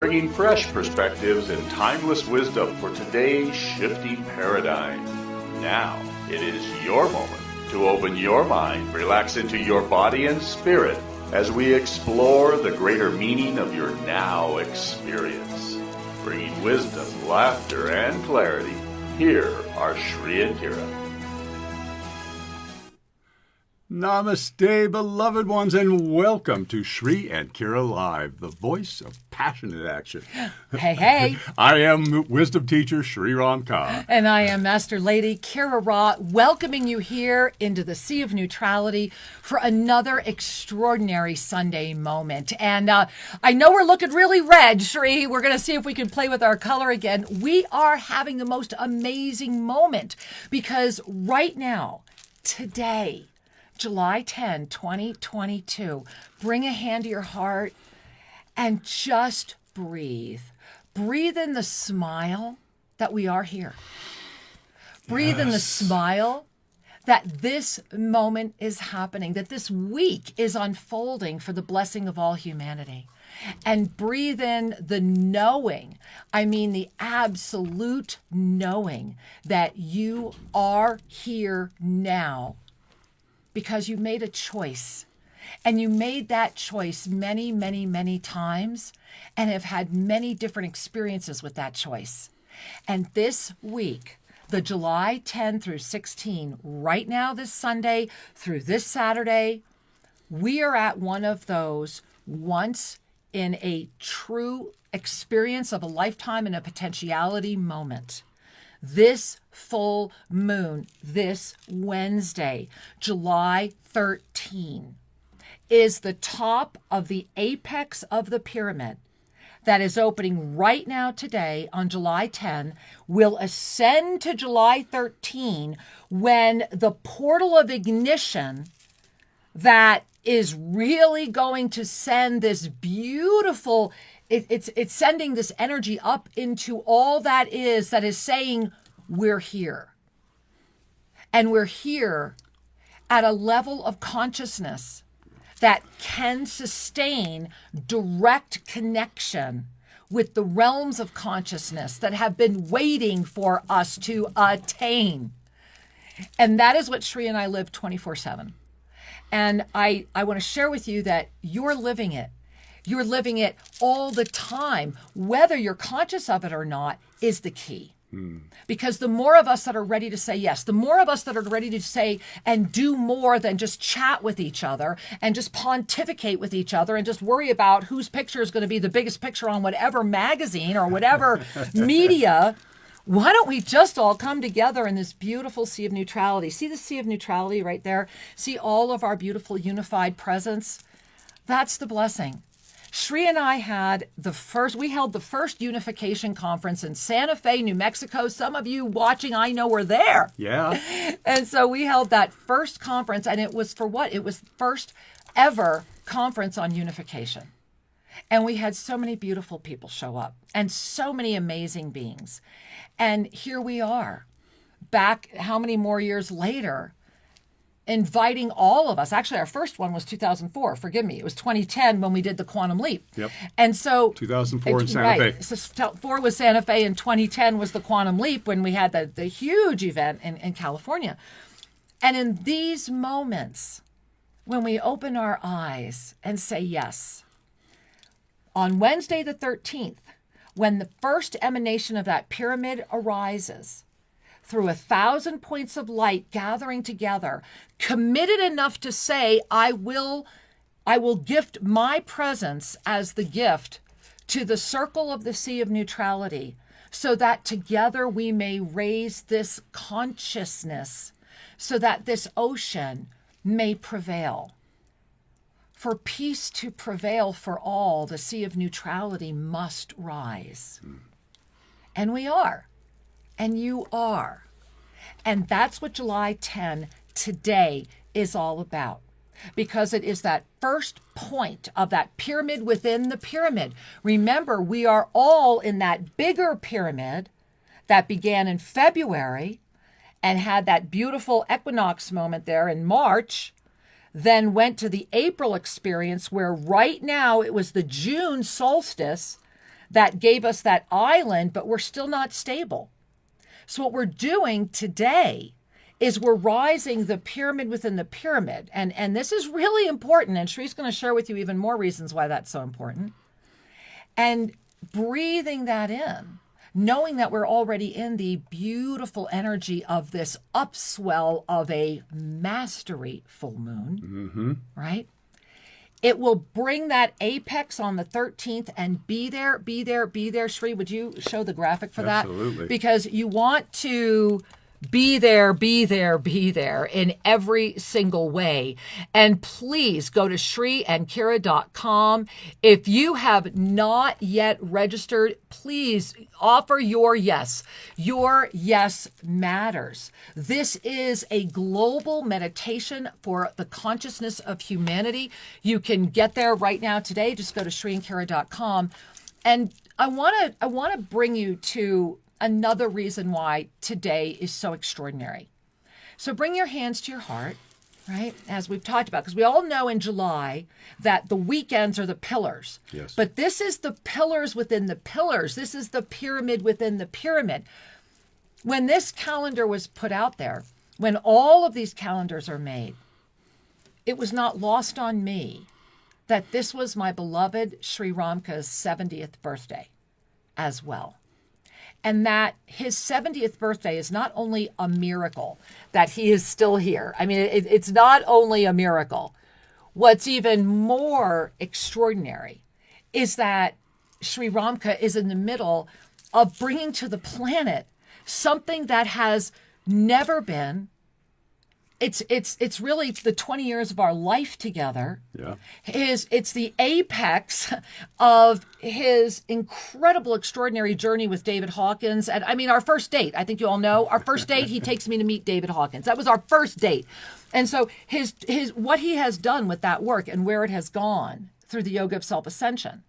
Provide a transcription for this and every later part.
bringing fresh perspectives and timeless wisdom for today's shifting paradigm. Now, it is your moment to open your mind, relax into your body and spirit as we explore the greater meaning of your now experience. Bringing wisdom, laughter, and clarity, here are Sri and Kira. Namaste, beloved ones, and welcome to Sri and Kira Live, the voice of passionate action. Hey, hey. I am wisdom teacher Sri Ram Kaa. And I am Master Lady Kira Ra, welcoming you here into the Sea of Neutrality for another extraordinary Sunday moment. And I know we're looking really red, Sri. We're going to see if we can play with our color again. We are having the most amazing moment because right now, today, July 10, 2022, bring a hand to your heart and just breathe. Breathe in the smile that we are here. Breathe in the smile that this moment is happening, that this week is unfolding for the blessing of all humanity. And breathe in the knowing, I mean the absolute knowing that you are here now because you made a choice. And you made that choice many, many, many times and have had many different experiences with that choice. And this week, the July 10 through 16, right now this Sunday through this Saturday, we are at one of those once in a true experience of a lifetime and a potentiality moment. This full moon, this Wednesday, July 13, is the top of the apex of the pyramid that is opening right now today on July 10, will ascend to July 13 when the portal of ignition that is really going to send this beautiful, it's sending this energy up into all that is saying we're here. And we're here at a level of consciousness that can sustain direct connection with the realms of consciousness that have been waiting for us to attain. And that is what Sri and I live 24/7. And I want to share with you that you're living it. You're living it all the time. Whether you're conscious of it or not is the key. Because the more of us that are ready to say yes, the more of us that are ready to say and do more than just chat with each other and just pontificate with each other and just worry about whose picture is going to be the biggest picture on whatever magazine or whatever media, why don't we just all come together in this beautiful sea of neutrality? See the sea of neutrality right there? See all of our beautiful unified presence? That's the blessing. Sri and I we held the first unification conference in Santa Fe, New Mexico. Some of you watching, I know, were there. Yeah. And so we held that first conference, and it was for what? It was the first ever conference on unification. And we had so many beautiful people show up and so many amazing beings. And here we are, back how many more years later, inviting all of us. Actually, our first one was 2004. Forgive me. It was 2010 when we did the Quantum Leap. Yep. And so 2004 in Santa Fe. So 4 was Santa Fe and 2010 was the Quantum Leap when we had the huge event in California. And in these moments, when we open our eyes and say yes, on Wednesday the 13th, when the first emanation of that pyramid arises, through 1,000 points of light gathering together, committed enough to say, I will gift my presence as the gift to the circle of the sea of neutrality, so that together we may raise this consciousness, so that this ocean may prevail. For peace to prevail for all, the sea of neutrality must rise. And we are. And you are. And that's what July 10 today is all about. Because it is that first point of that pyramid within the pyramid. Remember, we are all in that bigger pyramid that began in February and had that beautiful equinox moment there in March, then went to the April experience where right now it was the June solstice that gave us that island, but we're still not stable. So what we're doing today is we're rising the pyramid within the pyramid. And this is really important. And Shri's going to share with you even more reasons why that's so important. And breathing that in, knowing that we're already in the beautiful energy of this upswell of a mastery full moon, right? It will bring that apex on the 13th and be there. Shri, would you show the graphic for that? Absolutely. Because you want to be there in every single way. And please go to shriandkira.com. If you have not yet registered, please offer your yes. Your yes matters. This is a global meditation for the consciousness of humanity. You can get there right now today. Just go to shriandkira.com. And I want to bring you to another reason why today is so extraordinary. So bring your hands to your heart, right? As we've talked about, because we all know in July that the weekends are the pillars. Yes. But this is the pillars within the pillars. This is the pyramid within the pyramid. When this calendar was put out there, when all of these calendars are made, it was not lost on me that this was my beloved Sri Ram Kaa's 70th birthday as well. And that his 70th birthday is not only a miracle that he is still here. I mean, it's not only a miracle. What's even more extraordinary is that Sri Ram Kaa is in the middle of bringing to the planet something that has never been. It's really the 20 years of our life together. Yeah. It's the apex of his incredible, extraordinary journey with David Hawkins. And I mean, our first date, I think you all know, our first date, he takes me to meet David Hawkins. That was our first date. And so his what he has done with that work and where it has gone through the Yoga of Self-Ascension.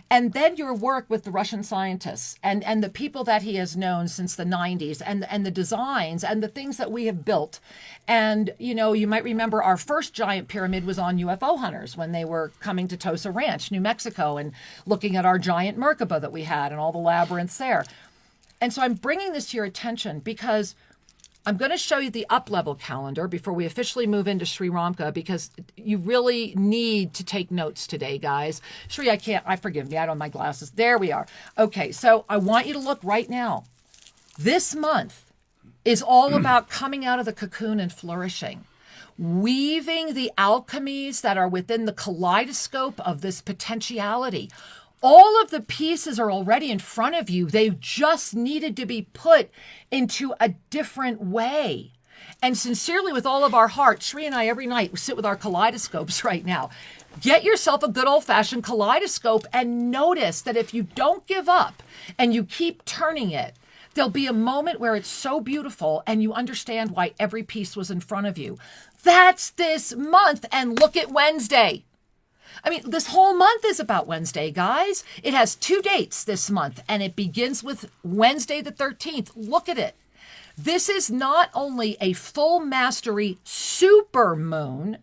And then your work with the Russian scientists and the people that he has known since the 90s and the designs and the things that we have built. And, you know, you might remember our first giant pyramid was on UFO hunters when they were coming to Tosa Ranch, New Mexico, and looking at our giant Merkaba that we had and all the labyrinths there. And so I'm bringing this to your attention because I'm going to show you the up-level calendar before we officially move into Sri Ram Kaa, because you really need to take notes today, guys. Sri, forgive me, I don't have my glasses. There we are. Okay, so I want you to look right now. This month is all about coming out of the cocoon and flourishing, weaving the alchemies that are within the kaleidoscope of this potentiality. All of the pieces are already in front of you. They just needed to be put into a different way. And sincerely, with all of our heart, Shri and I every night, we sit with our kaleidoscopes right now. Get yourself a good old-fashioned kaleidoscope and notice that if you don't give up and you keep turning it, there'll be a moment where it's so beautiful and you understand why every piece was in front of you. That's this month. And look at Wednesday. I mean, this whole month is about Wednesday, guys. It has 2 dates this month, and it begins with Wednesday the 13th. Look at it. This is not only a full mastery super moon,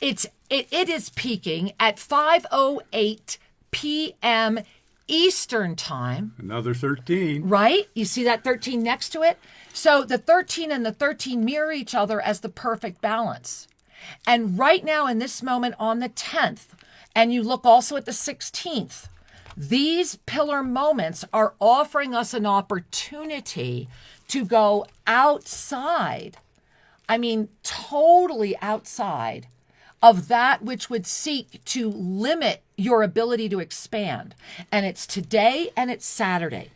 it is peaking at 5:08 p.m. Eastern time. Another 13. Right? You see that 13 next to it? So the 13 and the 13 mirror each other as the perfect balance. And right now in this moment on the 10th, and you look also at the 16th, these pillar moments are offering us an opportunity to go outside. I mean, totally outside of that which would seek to limit your ability to expand. And it's today and it's Saturday.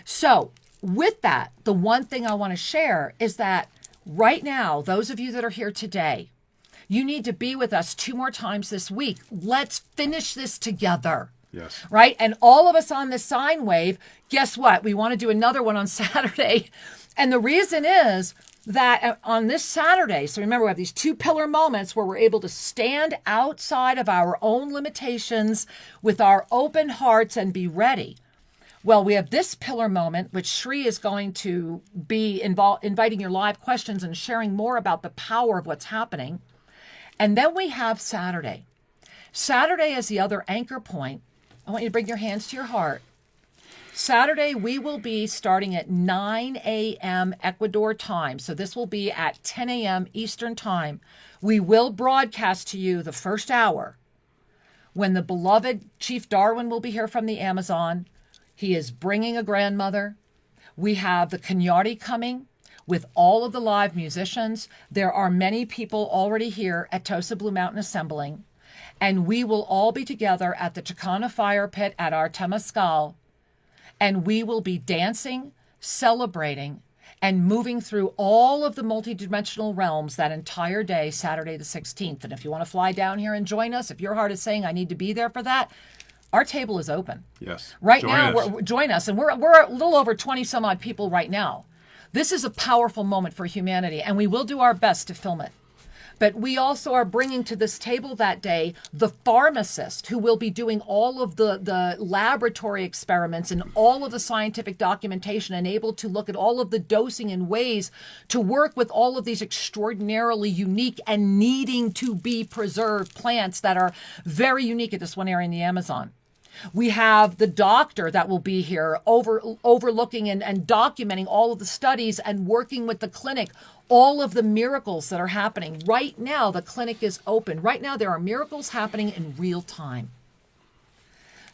So with that, the one thing I want to share is that right now, those of you that are here today, you need to be with us 2 more times this week. Let's finish this together. Yes. Right? And all of us on this sine wave, guess what? We want to do another one on Saturday. And the reason is that on this Saturday, so remember, we have these 2 pillar moments where we're able to stand outside of our own limitations with our open hearts and be ready. Well, we have this pillar moment, which Shri is going to be inviting your live questions and sharing more about the power of what's happening. And then we have Saturday. Saturday is the other anchor point I want you to bring your hands to your heart. Saturday, we will be starting at 9 a.m. Ecuador time. So this will be at 10 a.m. Eastern time. We will broadcast to you the first hour when the beloved Chief Darwin will be here from the Amazon. He is bringing a grandmother. We have the Kenyati coming with all of the live musicians. There are many people already here at Tosa Blue Mountain assembling. And we will all be together at the Chicana Fire Pit at our Temescal. And we will be dancing, celebrating, and moving through all of the multidimensional realms that entire day, Saturday the 16th. And if you want to fly down here and join us, if your heart is saying, I need to be there for that, our table is open. Yes. Right now, join us. And we're a little over 20 some odd people right now. This is a powerful moment for humanity, and we will do our best to film it. But we also are bringing to this table that day the pharmacist who will be doing all of the laboratory experiments and all of the scientific documentation and able to look at all of the dosing and ways to work with all of these extraordinarily unique and needing to be preserved plants that are very unique at this one area in the Amazon. We have the doctor that will be here overlooking and documenting all of the studies and working with the clinic, all of the miracles that are happening. Right now, the clinic is open. Right now, there are miracles happening in real time.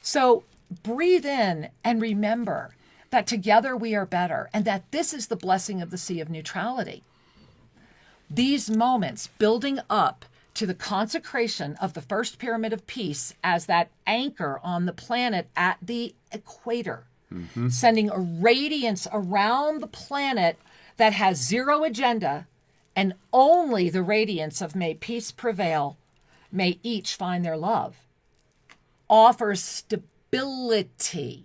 So breathe in and remember that together we are better and that this is the blessing of the Sea of Neutrality. These moments building up to the consecration of the first pyramid of peace as that anchor on the planet at the equator, sending a radiance around the planet that has zero agenda and only the radiance of may peace prevail, may each find their love, offers stability.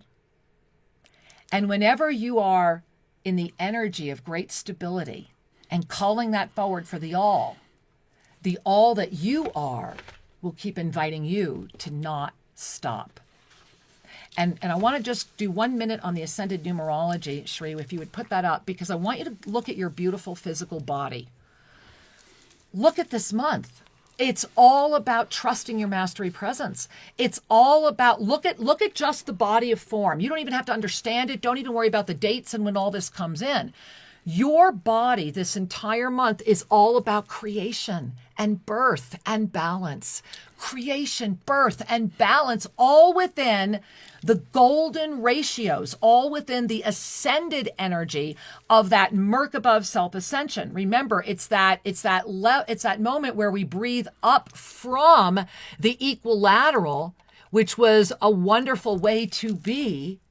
And whenever you are in the energy of great stability and calling that forward for the all that you are will keep inviting you to not stop. And I want to just do 1 minute on the ascended numerology, Shri, if you would put that up, because I want you to look at your beautiful physical body. Look at this month. It's all about trusting your mastery presence. It's all about, look at just the body of form. You don't even have to understand it. Don't even worry about the dates and when all this comes in. Your body this entire month is all about creation and birth and balance. Creation, birth, and balance, all within the golden ratios, all within the ascended energy of that Merkabah self-ascension. Remember, it's that moment where we breathe up from the equilateral, which was a wonderful way to be,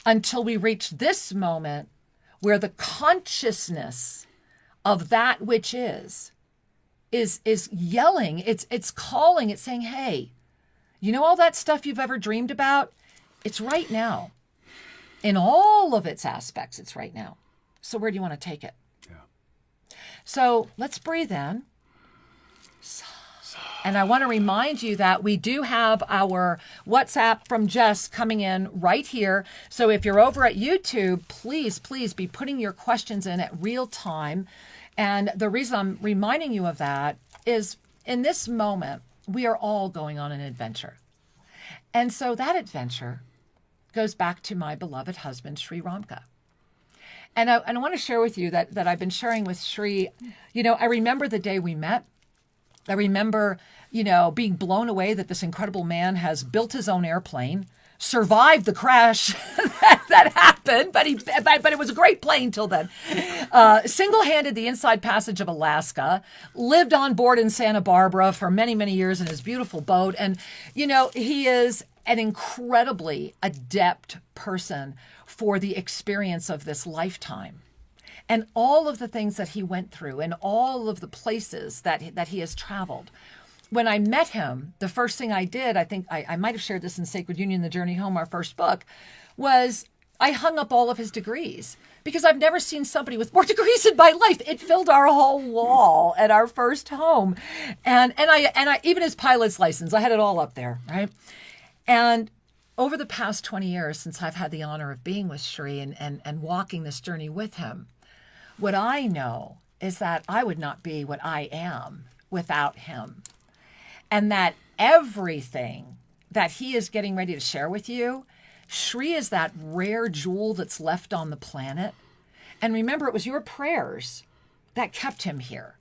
until we reach this moment where the consciousness of that which is yelling, it's calling, it's saying, hey, you know all that stuff you've ever dreamed about? It's right now. In all of its aspects, it's right now. So where do you want to take it? Yeah. So let's breathe in. And I want to remind you that we do have our WhatsApp from Jess coming in right here. So if you're over at YouTube, please be putting your questions in at real time. And the reason I'm reminding you of that is in this moment, we are all going on an adventure. And so that adventure goes back to my beloved husband, Sri Ram Kaa. And I want to share with you that I've been sharing with Sri. You know, I remember the day we met. I remember, being blown away that this incredible man has built his own airplane, survived the crash that happened, but it was a great plane till then. Single-handed the inside passage of Alaska, lived on board in Santa Barbara for many, many years in his beautiful boat. And, he is an incredibly adept person for the experience of this lifetime. And all of the things that he went through and all of the places that he has traveled. When I met him, the first thing I did, I think I might have shared this in Sacred Union, The Journey Home, our first book, was I hung up all of his degrees because I've never seen somebody with more degrees in my life. It filled our whole wall at our first home. And I even his pilot's license, I had it all up there, right? And over the past 20 years since I've had the honor of being with Sri and walking this journey with him, what I know is that I would not be what I am without him. And that everything that he is getting ready to share with you, Sri is that rare jewel that's left on the planet. And remember, it was your prayers that kept him here.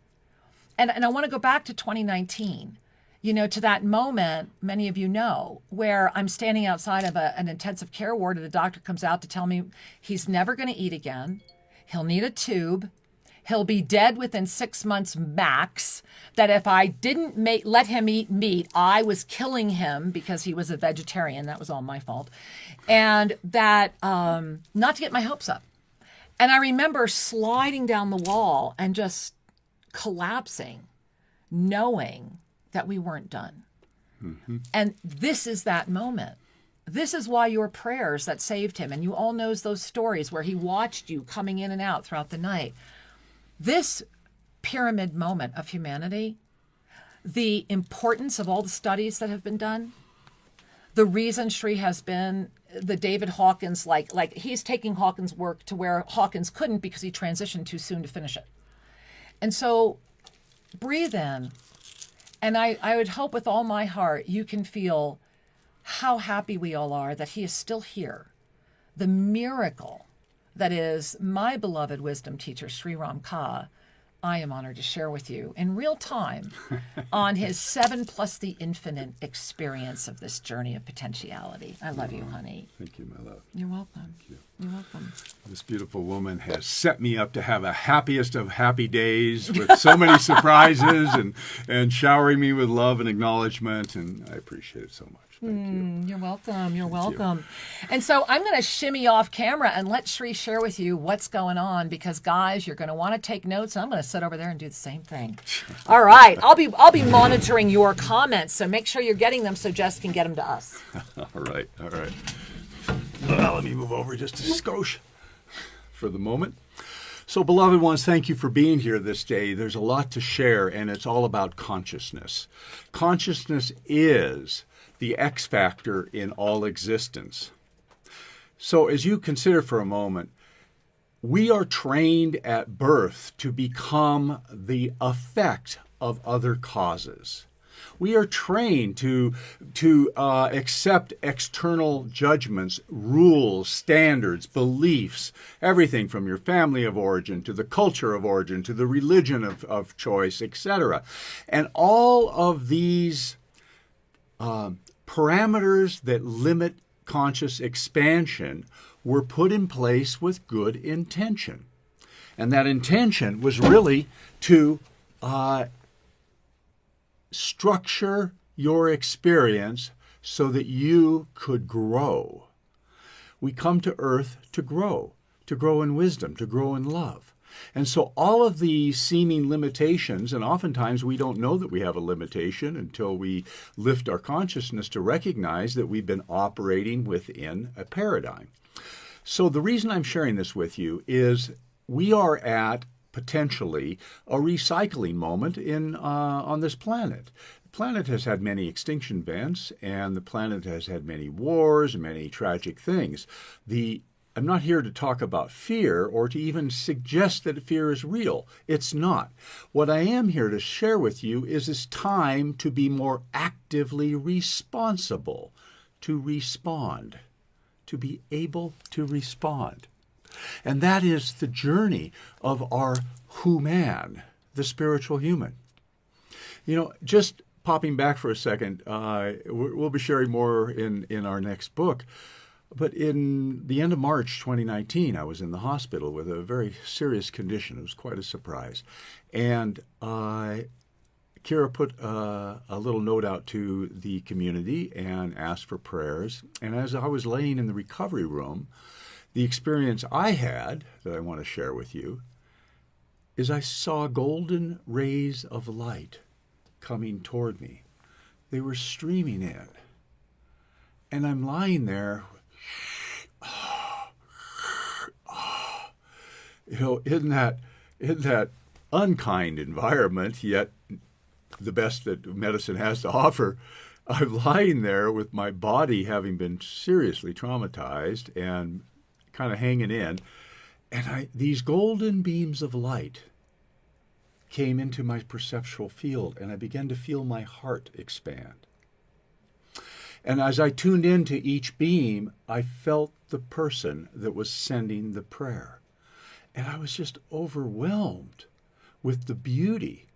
And I want to go back to 2019, to that moment, many of you know, where I'm standing outside of an intensive care ward and the doctor comes out to tell me he's never going to eat again. He'll need a tube. He'll be dead within 6 months max. That if I didn't let him eat meat, I was killing him because he was a vegetarian. That was all my fault. And that not to get my hopes up. And I remember sliding down the wall and just collapsing, knowing that we weren't done. Mm-hmm. And this is that moment. This is why your prayers that saved him. And you all knows those stories where he watched you coming in and out throughout the night. This pyramid moment of humanity, the importance of all the studies that have been done, the reason Sri has been the David Hawkins, like he's taking Hawkins' work to where Hawkins couldn't because he transitioned too soon to finish it. And so breathe in. And I would hope with all my heart you can feel how happy we all are that he is still here. The miracle that is my beloved wisdom teacher, Sri Ram Kaa, I am honored to share with you in real time on his 7 plus the infinite experience of this journey of potentiality. I love you, honey. Thank you, my love. You're welcome. Thank you. You're welcome. This beautiful woman has set me up to have a happiest of happy days with so many surprises and showering me with love and acknowledgement, and I appreciate it so much. Thank you. You're welcome. You're welcome. And so I'm going to shimmy off camera and let Sri share with you what's going on because, guys, you're going to want to take notes. And I'm going to sit over there and do the same thing. All right. I'll be monitoring your comments, so make sure you're getting them so Jess can get them to us. All right. Well, let me move over just a skosh for the moment. So, beloved ones, thank you for being here this day. There's a lot to share, and it's all about consciousness. Consciousness is the X factor in all existence. So as you consider for a moment, we are trained at birth to become the effect of other causes. We are trained to accept external judgments, rules, standards, beliefs, everything from your family of origin to the culture of origin to the religion of choice, etc. And all of these parameters that limit conscious expansion were put in place with good intention. And that intention was really to structure your experience so that you could grow. We come to earth to grow in wisdom, to grow in love. And so all of the seeming limitations, and oftentimes we don't know that we have a limitation until we lift our consciousness to recognize that we've been operating within a paradigm. So the reason I'm sharing this with you is we are at potentially a recycling moment on this planet. The planet has had many extinction events, and the planet has had many wars and many tragic things. I'm not here to talk about fear or to even suggest that fear is real. It's not. What I am here to share with you is it's time to be more actively responsible, to respond, to be able to respond. And that is the journey of our human, the spiritual human. Just popping back for a second, we'll be sharing more in our next book. But in the end of March 2019, I was in the hospital with a very serious condition. It was quite a surprise. And Kira put a little note out to the community and asked for prayers. And as I was laying in the recovery room, the experience I had that I want to share with you is I saw golden rays of light coming toward me. They were streaming in. And I'm lying there, in that unkind environment, yet the best that medicine has to offer, I'm lying there with my body having been seriously traumatized and kind of hanging in, and these golden beams of light came into my perceptual field, and I began to feel my heart expand. And as I tuned into each beam, I felt the person that was sending the prayer. And I was just overwhelmed with the beauty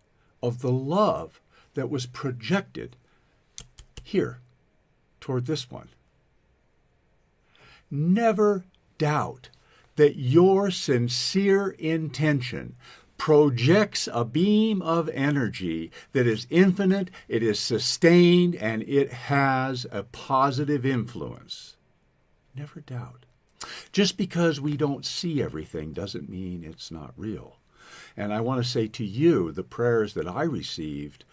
of the love that was projected here toward this one. Never doubt that your sincere intention projects a beam of energy that is infinite, it is sustained, and it has a positive influence. Never doubt. Just because we don't see everything doesn't mean it's not real. And I want to say to you, the prayers that I received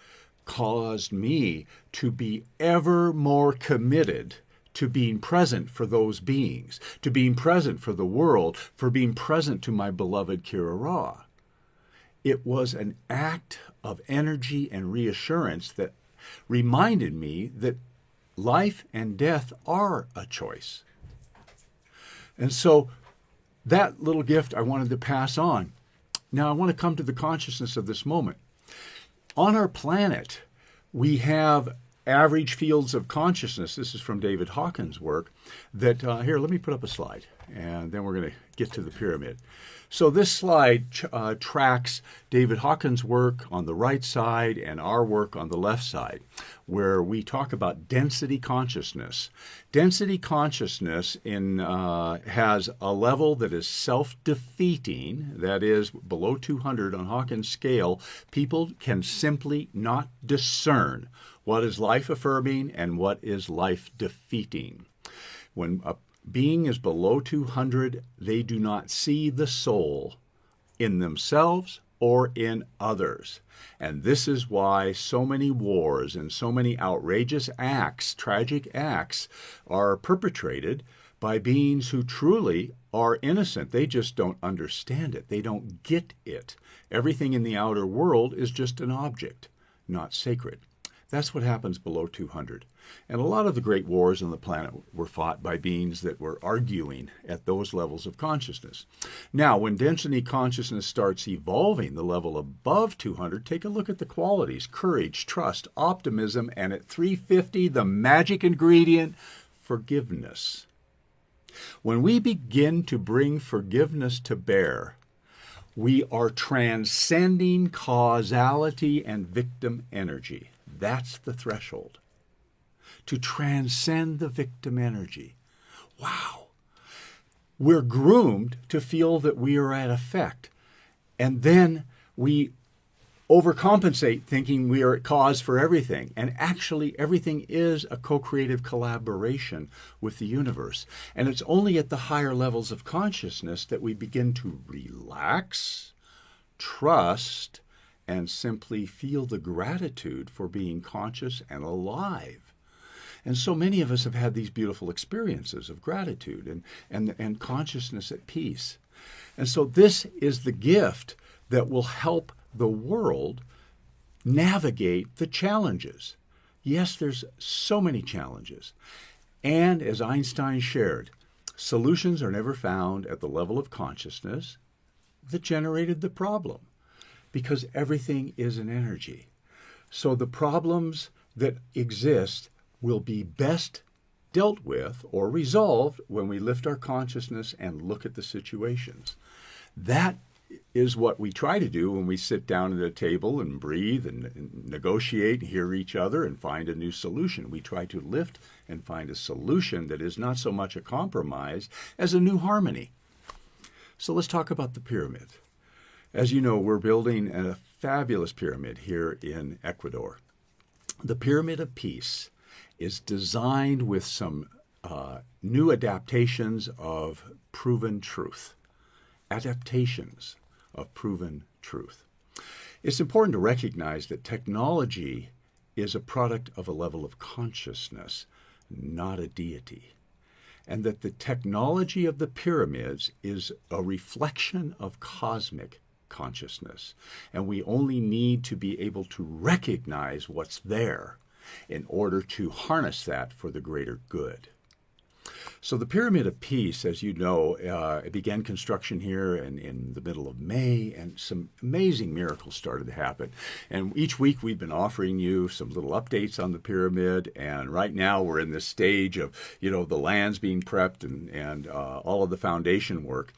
caused me to be ever more committed to being present for those beings, to being present for the world, for being present to my beloved Kira Ra. It was an act of energy and reassurance that reminded me that life and death are a choice. And so that little gift I wanted to pass on. Now I want to come to the consciousness of this moment. On our planet, we have average fields of consciousness. This is from David Hawkins' work. That here, let me put up a slide, and then we're going to get to the pyramid. So this slide tracks David Hawkins' work on the right side and our work on the left side, where we talk about density consciousness. Density consciousness has a level that is self-defeating, that is below 200 on Hawkins' scale. People can simply not discern what is life-affirming and what is life-defeating. When a being is below 200, they do not see the soul in themselves or in others. And this is why so many wars and so many outrageous acts, tragic acts, are perpetrated by beings who truly are innocent. They just don't understand it. They don't get it. Everything in the outer world is just an object, not sacred. That's what happens below 200. And a lot of the great wars on the planet were fought by beings that were arguing at those levels of consciousness. Now, when density consciousness starts evolving the level above 200, take a look at the qualities: courage, trust, optimism, and at 350, the magic ingredient, forgiveness. When we begin to bring forgiveness to bear, we are transcending causality and victim energy. That's the threshold. To transcend the victim energy. Wow. We're groomed to feel that we are at effect. And then we overcompensate thinking we are at cause for everything. And actually, everything is a co-creative collaboration with the universe. And it's only at the higher levels of consciousness that we begin to relax, trust, and simply feel the gratitude for being conscious and alive. And so many of us have had these beautiful experiences of gratitude and consciousness at peace. And so this is the gift that will help the world navigate the challenges. Yes, there's so many challenges. And as Einstein shared, solutions are never found at the level of consciousness that generated the problem, because everything is an energy. So the problems that exist will be best dealt with or resolved when we lift our consciousness and look at the situations. That is what we try to do when we sit down at a table and breathe and negotiate, hear each other, and find a new solution. We try to lift and find a solution that is not so much a compromise as a new harmony. So let's talk about the pyramid. As you know, we're building a fabulous pyramid here in Ecuador. The Pyramid of Peace is designed with some new adaptations of proven truth. Adaptations of proven truth. It's important to recognize that technology is a product of a level of consciousness, not a deity. And that the technology of the pyramids is a reflection of cosmic consciousness. And we only need to be able to recognize what's there in order to harness that for the greater good. So the Pyramid of Peace, as you know, it began construction here in the middle of May, and some amazing miracles started to happen. And each week we've been offering you some little updates on the pyramid, and right now we're in this stage of, the lands being prepped and all of the foundation work.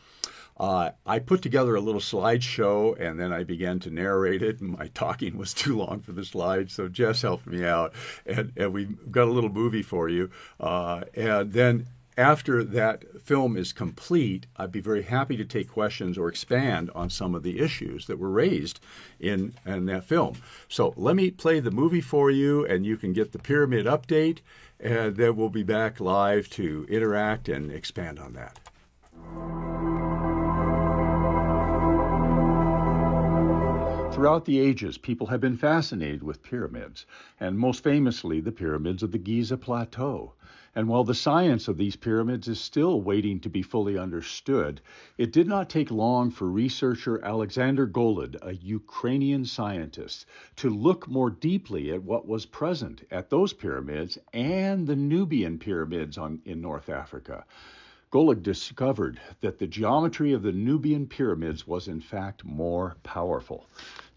I put together a little slideshow, and then I began to narrate it, and my talking was too long for the slides, so Jess helped me out, and we've got a little movie for you. And then after that film is complete, I'd be very happy to take questions or expand on some of the issues that were raised in that film. So let me play the movie for you, and you can get the pyramid update, and then we'll be back live to interact and expand on that. Throughout the ages, people have been fascinated with pyramids, and most famously the pyramids of the Giza Plateau. And while the science of these pyramids is still waiting to be fully understood, it did not take long for researcher Alexander Golod, a Ukrainian scientist, to look more deeply at what was present at those pyramids and the Nubian pyramids in North Africa. Golod discovered that the geometry of the Nubian pyramids was in fact more powerful.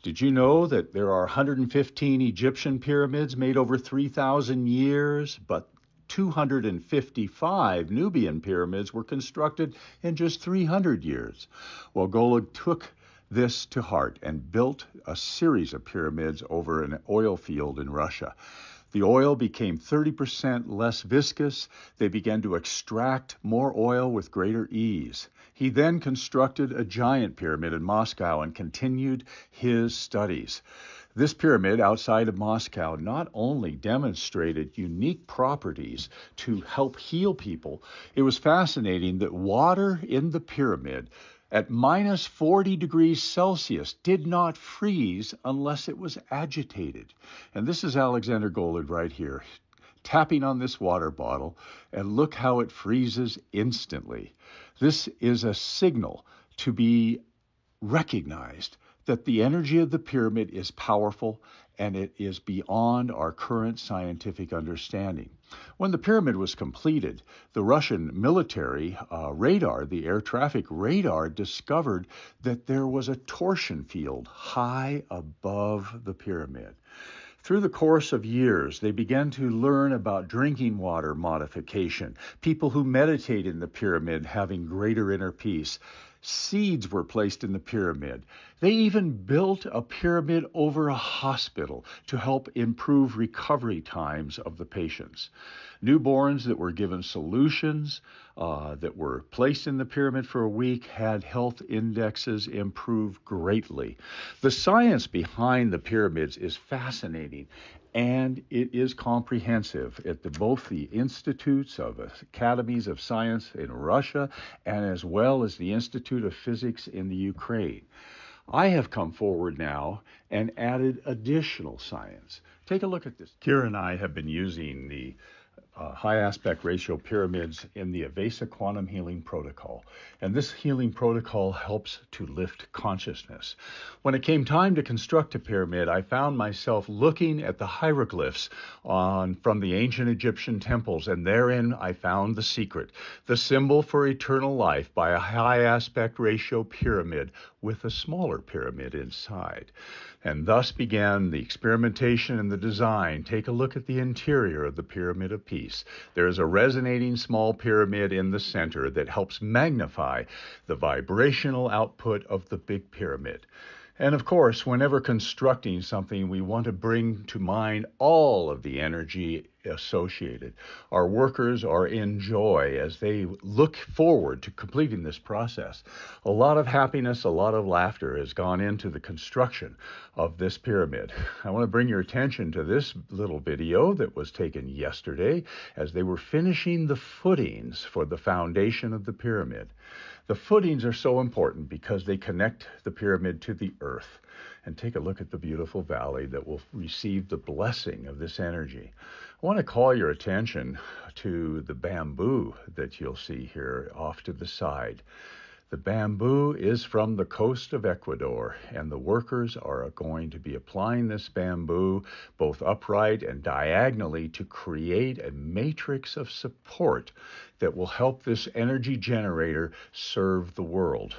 Did you know that there are 115 Egyptian pyramids made over 3,000 years, but 255 Nubian pyramids were constructed in just 300 years? Well, Golod took this to heart and built a series of pyramids over an oil field in Russia. The oil became 30% less viscous. They began to extract more oil with greater ease. He then constructed a giant pyramid in Moscow and continued his studies. This pyramid outside of Moscow not only demonstrated unique properties to help heal people, it was fascinating that water in the pyramid at minus 40 degrees Celsius did not freeze unless it was agitated. And this is Alexander Golod right here, tapping on this water bottle, and look how it freezes instantly. This is a signal to be recognized that the energy of the pyramid is powerful and it is beyond our current scientific understanding. When the pyramid was completed, the Russian military radar, the air traffic radar, discovered that there was a torsion field high above the pyramid. Through the course of years, they began to learn about drinking water modification, people who meditate in the pyramid having greater inner peace. Seeds were placed in the pyramid. They even built a pyramid over a hospital to help improve recovery times of the patients. Newborns that were given solutions that were placed in the pyramid for a week had health indexes improve greatly. The science behind the pyramids is fascinating, and it is comprehensive at both the institutes of academies of science in Russia and as well as the Institute of Physics in the Ukraine. I have come forward now and added additional science. Take a look at this. Kira and I have been using the high aspect ratio pyramids in the Avesa quantum healing protocol. And this healing protocol helps to lift consciousness. When it came time to construct a pyramid, I found myself looking at the hieroglyphs from the ancient Egyptian temples, and therein I found the secret, the symbol for eternal life by a high aspect ratio pyramid with a smaller pyramid inside. And thus began the experimentation and the design. Take a look at the interior of the Pyramid of Peace. There is a resonating small pyramid in the center that helps magnify the vibrational output of the big pyramid. And of course, whenever constructing something, we want to bring to mind all of the energy associated. Our workers are in joy as they look forward to completing this process. A lot of happiness, a lot of laughter has gone into the construction of this pyramid. I want to bring your attention to this little video that was taken yesterday as they were finishing the footings for the foundation of the pyramid. The footings are so important because they connect the pyramid to the earth. And take a look at the beautiful valley that will receive the blessing of this energy. I want to call your attention to the bamboo that you'll see here off to the side. The bamboo is from the coast of Ecuador, and the workers are going to be applying this bamboo both upright and diagonally to create a matrix of support that will help this energy generator serve the world.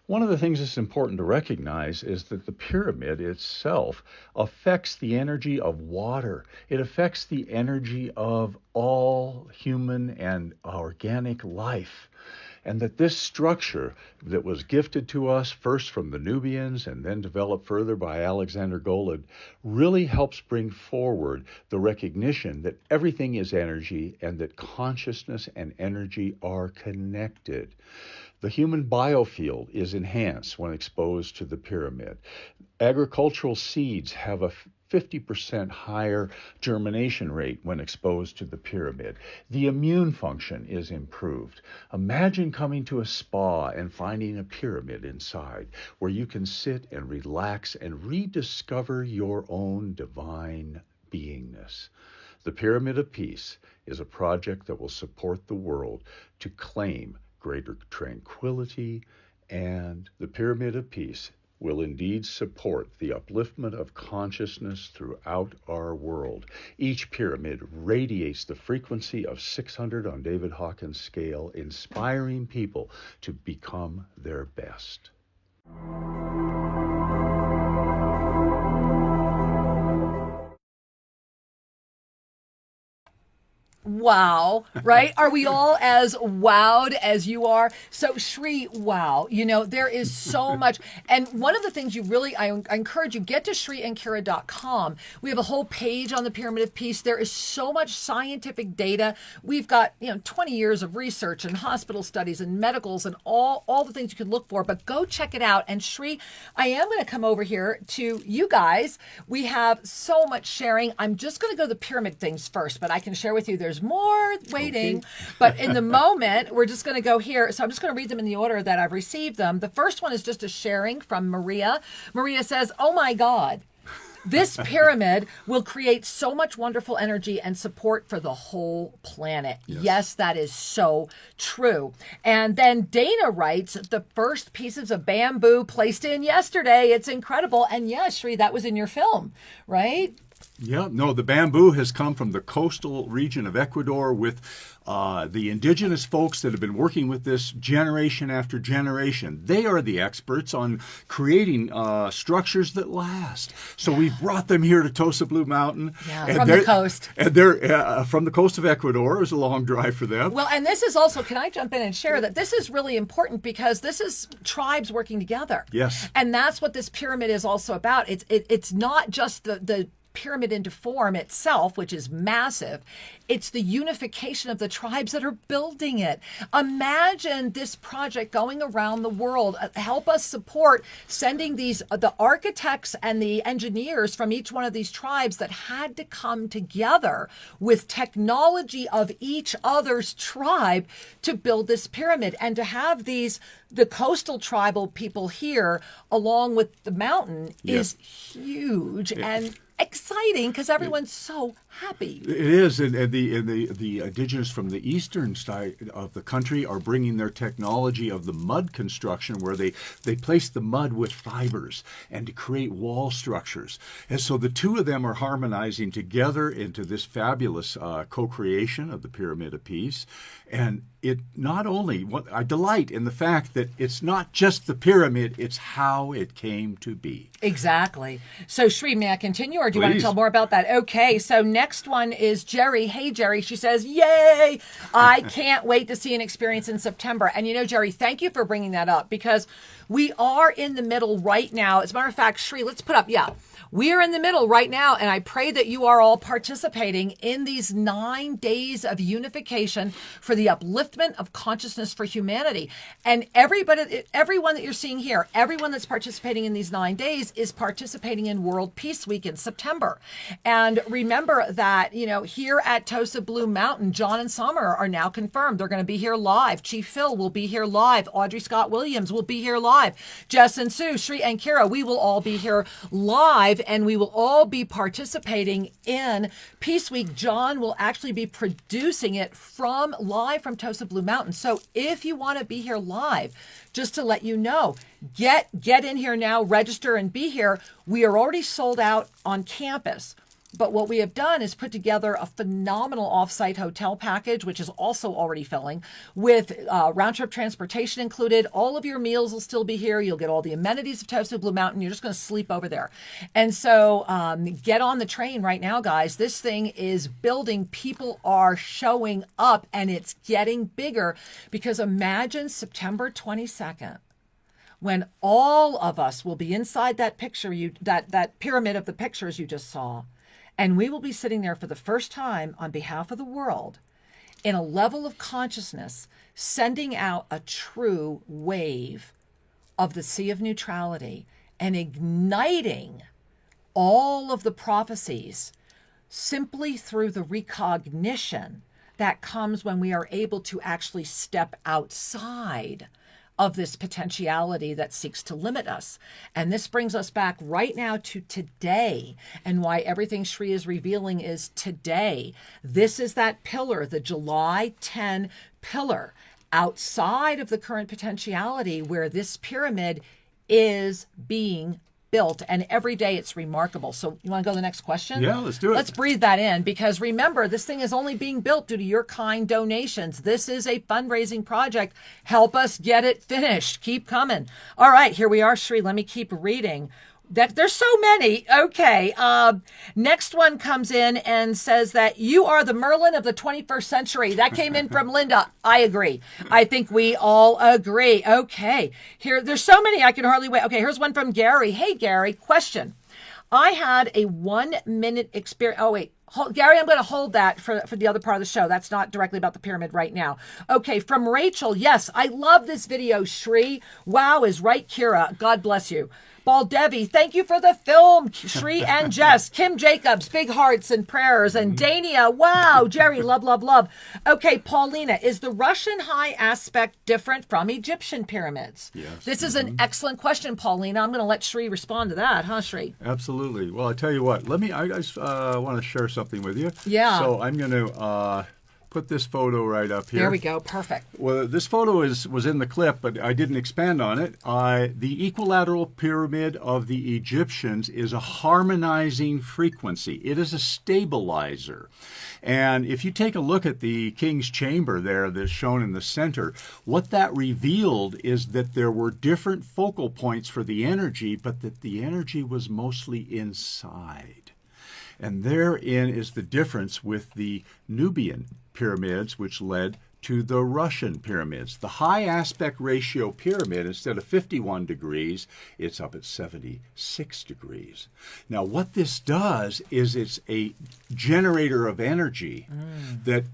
One of the things that's important to recognize is that the pyramid itself affects the energy of water. It affects the energy of all human and organic life. And that this structure that was gifted to us first from the Nubians and then developed further by Alexander Golod really helps bring forward the recognition that everything is energy and that consciousness and energy are connected. The human biofield is enhanced when exposed to the pyramid. Agricultural seeds have a 50% higher germination rate when exposed to the pyramid. The immune function is improved. Imagine coming to a spa and finding a pyramid inside where you can sit and relax and rediscover your own divine beingness. The Pyramid of Peace is a project that will support the world to claim greater tranquility, and the Pyramid of Peace will indeed support the upliftment of consciousness throughout our world. Each pyramid radiates the frequency of 600 on David Hawkins' scale, inspiring people to become their best. Wow, right? Are we all as wowed as you are? So Sri, wow, there is so much. And one of the things I encourage you, get to SriAndKira.com. We have a whole page on the Pyramid of Peace. There is so much scientific data. We've got, 20 years of research and hospital studies and medicals and all the things you could look for, but go check it out. And Sri, I am going to come over here to you guys. We have so much sharing. I'm just going to go to the pyramid things first, but I can share with you there's more waiting. Okay. But in the moment, we're just going to go here. So I'm just going to read them in the order that I've received them. The first one is just a sharing from Maria. Maria says, "Oh my God, this pyramid will create so much wonderful energy and support for the whole planet." Yes, that is so true. And then Dana writes, "The first pieces of bamboo placed in yesterday. It's incredible." And yes, Sri, that was in your film, right? Yeah, no, the bamboo has come from the coastal region of Ecuador with the indigenous folks that have been working with this generation after generation. They are the experts on creating structures that last. So we've brought them here to Tosa Blue Mountain. Yeah, from the coast. And they're from the coast of Ecuador. It was a long drive for them. Well, and this is also, can I jump in and share that this is really important because this is tribes working together. Yes. And that's what this pyramid is also about. It's not just the pyramid into form itself, which is massive. It's the unification of the tribes that are building it. Imagine this project going around the world. Help us support sending the architects and the engineers from each one of these tribes that had to come together with technology of each other's tribe to build this pyramid, and to have the coastal tribal people here along with the mountain is huge and exciting because everyone's so happy. It is, and the indigenous from the eastern side of the country are bringing their technology of the mud construction, where they place the mud with fibers and to create wall structures. And so the two of them are harmonizing together into this fabulous co-creation of the Pyramid of Peace. And it not only, I delight in the fact that it's not just the pyramid, it's how it came to be. Exactly. So Sri, may I continue, or do you Please. want to tell more about that? Okay, so next one is Jerry. Hey, Jerry. She says, "Yay! I can't wait to see an experience in September." And Jerry, thank you for bringing that up, because we are in the middle right now. As a matter of fact, Sri, let's put up, we are in the middle right now, and I pray that you are all participating in these 9 days of unification for the upliftment of consciousness for humanity. And everyone that you're seeing here, everyone that's participating in these 9 days is participating in World Peace Week in September. And remember that, here at Tosa Blue Mountain, John and Summer are now confirmed. They're going to be here live. Chief Phil will be here live. Audrey Scott Williams will be here live. Jess and Sue, Sri and Kira, we will all be here live live, and we will all be participating in Peace Week. John will actually be producing it live from Tosa Blue Mountain. So if you want to be here live, just to let you know, get in here now, register and be here. We are already sold out on campus. But what we have done is put together a phenomenal offsite hotel package, which is also already filling, with round-trip transportation included. All of your meals will still be here. You'll get all the amenities of Tosa Blue Mountain. You're just going to sleep over there. And so get on the train right now, guys. This thing is building. People are showing up, and it's getting bigger, because imagine September 22nd. When all of us will be inside that picture, that pyramid of the pictures you just saw. And we will be sitting there for the first time on behalf of the world in a level of consciousness, sending out a true wave of the sea of neutrality and igniting all of the prophecies simply through the recognition that comes when we are able to actually step outside of this potentiality that seeks to limit us. And this brings us back right now to today, and why everything Sri is revealing is today. This is that pillar, the July 10 pillar, outside of the current potentiality, where this pyramid is being built, and every day it's remarkable. So you want to go to the next question? Yeah, let's do it. Let's breathe that in, because remember, this thing is only being built due to your kind donations. This is a fundraising project. Help us get it finished. Keep coming. All right, here we are, Sri. Let me keep reading. There's so many. Okay. Next one comes in and says that you are the Merlin of the 21st century. That came in from Linda. I agree. I think we all agree. Okay. Here, there's so many I can hardly wait. Okay, here's one from Gary. Hey, Gary, question. I had a 1 minute experience. Oh, wait. Gary, I'm going to hold that for the other part of the show. That's not directly about the pyramid right now. Okay, from Rachel. Yes, I love this video, Sri. Wow is right, Kira. God bless you. Baldevi, thank you for the film, Sri and Jess. Kim Jacobs, big hearts and prayers. And Dania, wow. Jerry, love, love, love. Okay, Paulina, is the Russian high aspect different from Egyptian pyramids? Yes. This is an excellent question, Paulina. I'm going to let Sri respond to that, huh, Sri? Absolutely. Well, I tell you what, I just want to share something with you. Yeah. So I'm going to put this photo right up here. There we go. Perfect. Well, this photo was in the clip, but I didn't expand on it. The equilateral pyramid of the Egyptians is a harmonizing frequency. It is a stabilizer. And if you take a look at the king's chamber there that's shown in the center, what that revealed is that there were different focal points for the energy, but that the energy was mostly inside. And therein is the difference with the Nubian pyramids, which led to the Russian pyramids. The high aspect ratio pyramid, instead of 51 degrees, it's up at 76 degrees. Now, what this does is it's a generator of energy that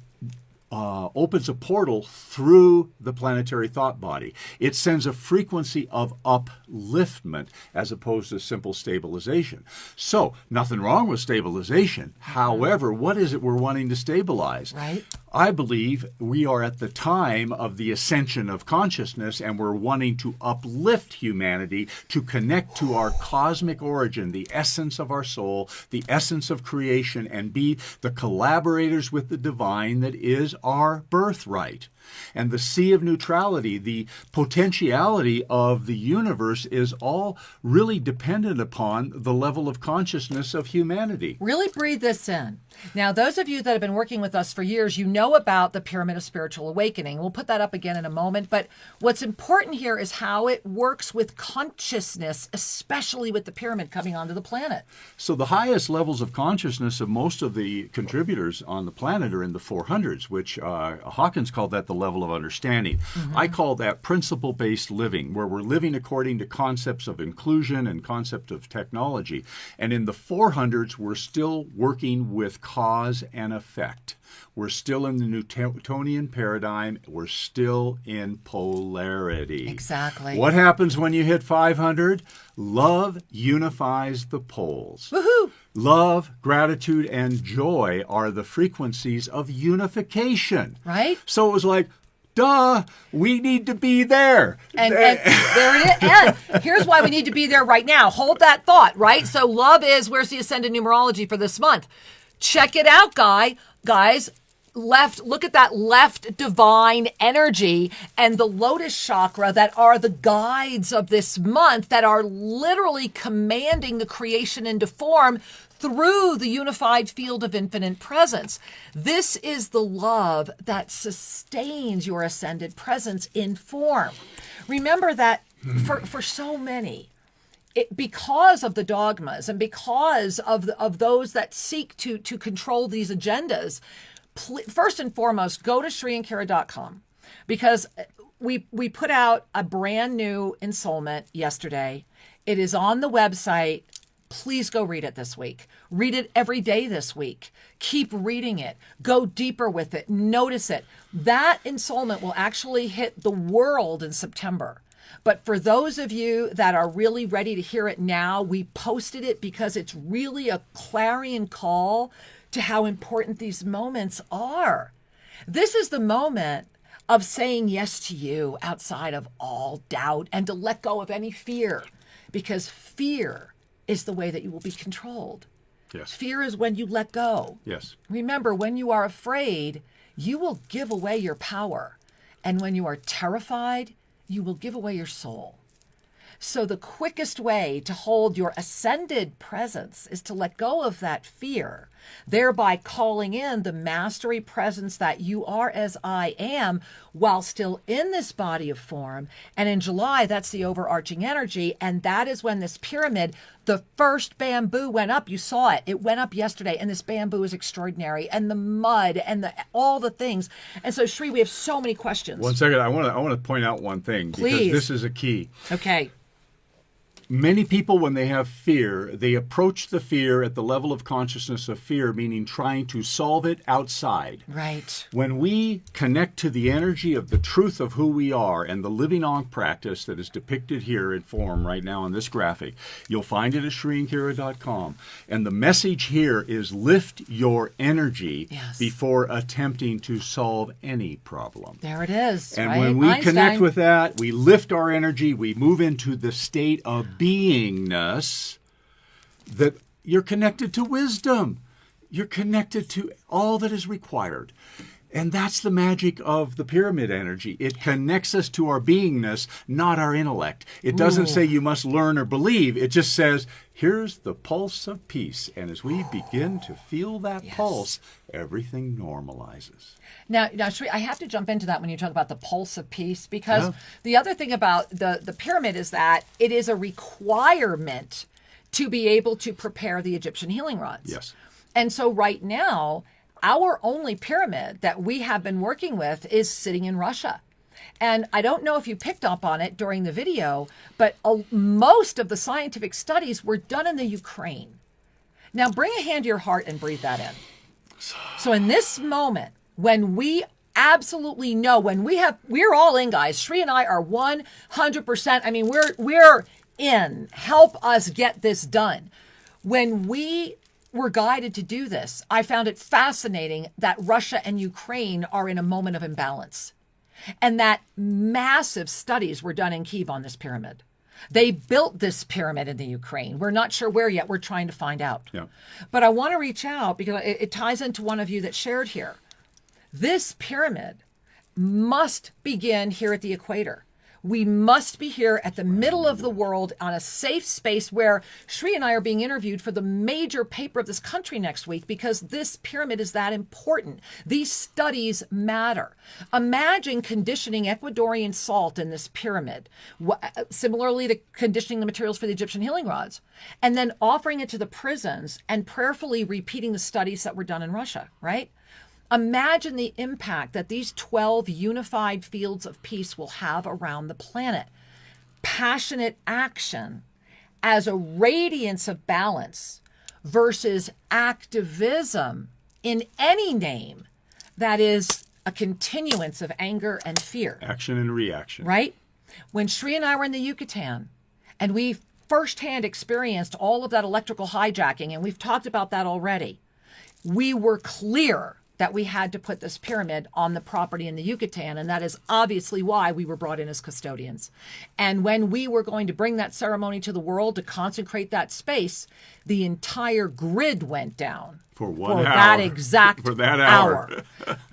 opens a portal through the planetary thought body. It sends a frequency of upliftment as opposed to simple stabilization. So, nothing wrong with stabilization. However, what is it we're wanting to stabilize? Right. I believe we are at the time of the ascension of consciousness, and we're wanting to uplift humanity to connect to our cosmic origin, the essence of our soul, the essence of creation, and be the collaborators with the divine that is our birthright. And the sea of neutrality, the potentiality of the universe, is all really dependent upon the level of consciousness of humanity. Really breathe this in. Now, those of you that have been working with us for years, you know about the Pyramid of Spiritual Awakening. We'll put that up again in a moment. But what's important here is how it works with consciousness, especially with the pyramid coming onto the planet. So the highest levels of consciousness of most of the contributors on the planet are in the 400s, which Hawkins called that the level of understanding. I call that principle-based living, where we're living according to concepts of inclusion and concept of technology. And in the 400s, we're still working with cause and effect. We're still in the Newtonian paradigm. We're still in polarity. Exactly. What happens when you hit 500? Love unifies the poles. Woohoo! Love, gratitude, and joy are the frequencies of unification. Right? So it was like Duh, we need to be there. And there it is. And here's why we need to be there right now. Hold that thought, right? So love is, where's the ascended numerology for this month? Check it out, guys. Look at that left divine energy and the lotus chakra that are the guides of this month that are literally commanding the creation into form through the unified field of infinite presence. This is the love that sustains your ascended presence in form. Remember that for so many, because of the dogmas and because of those that seek to control these agendas, first and foremost, go to SriAndKara.com, because we put out a brand new ensoulment yesterday. It is on the website. Please go read it this week. Read it every day this week. Keep reading it. Go deeper with it. Notice it. That ensoulment will actually hit the world in September. But for those of you that are really ready to hear it now, we posted it because it's really a clarion call to how important these moments are. This is the moment of saying yes to you outside of all doubt and to let go of any fear, because fear is the way that you will be controlled. Yes. Fear is when you let go. Yes. Remember, when you are afraid, you will give away your power. And when you are terrified, you will give away your soul. So the quickest way to hold your ascended presence is to let go of that fear, thereby calling in the mastery presence that you are as I am while still in this body of form. And in July, that's the overarching energy. And that is when this pyramid, the first bamboo went up. You saw it. It went up yesterday. And this bamboo is extraordinary. And the mud and all the things. And so, Sri, we have so many questions. 1 second. I want to point out one thing. Please. Because this is a key. Okay. Many people, when they have fear, they approach the fear at the level of consciousness of fear, meaning trying to solve it outside. Right. When we connect to the energy of the truth of who we are and the living on practice that is depicted here in form right now on this graphic, you'll find it at SriAndKara.com. And the message here is lift your energy before attempting to solve any problem. There it is. And right? when we Einstein. connect with that, we lift our energy, we move into the state of beingness, that you're connected to wisdom. You're connected to all that is required. And that's the magic of the pyramid energy. It connects us to our beingness, not our intellect. It doesn't say you must learn or believe. It just says, here's the pulse of peace. And as we begin to feel that pulse, everything normalizes. Now, Sri, I have to jump into that when you talk about the pulse of peace, because the other thing about the pyramid is that it is a requirement to be able to prepare the Egyptian healing rods. Yes. And so right now, our only pyramid that we have been working with is sitting in Russia. And I don't know if you picked up on it during the video, but most of the scientific studies were done in the Ukraine. Now, bring a hand to your heart and breathe that in. So in this moment, when we absolutely know, we're all in, guys. Sri and I are 100%. I mean, we're in. Help us get this done. When we were guided to do this, I found it fascinating that Russia and Ukraine are in a moment of imbalance, and that massive studies were done in Kyiv on this pyramid. They built this pyramid in the Ukraine. We're not sure where yet. We're trying to find out. Yeah. But I want to reach out because it ties into one of you that shared here. This pyramid must begin here at the equator. We must be here at the middle of the world on a safe space where Sri and I are being interviewed for the major paper of this country next week, because this pyramid is that important. These studies matter. Imagine conditioning Ecuadorian salt in this pyramid, similarly to conditioning the materials for the Egyptian healing rods, and then offering it to the prisons and prayerfully repeating the studies that were done in Russia, right? Imagine the impact that these 12 unified fields of peace will have around the planet. Passionate action as a radiance of balance versus activism in any name that is a continuance of anger and fear. Action and reaction. Right? When Sri and I were in the Yucatan and we firsthand experienced all of that electrical hijacking, and we've talked about that already, we were clear that we had to put this pyramid on the property in the Yucatan, and that is obviously why we were brought in as custodians. And when we were going to bring that ceremony to the world to consecrate that space, the entire grid went down for 1 hour. That exact for that hour.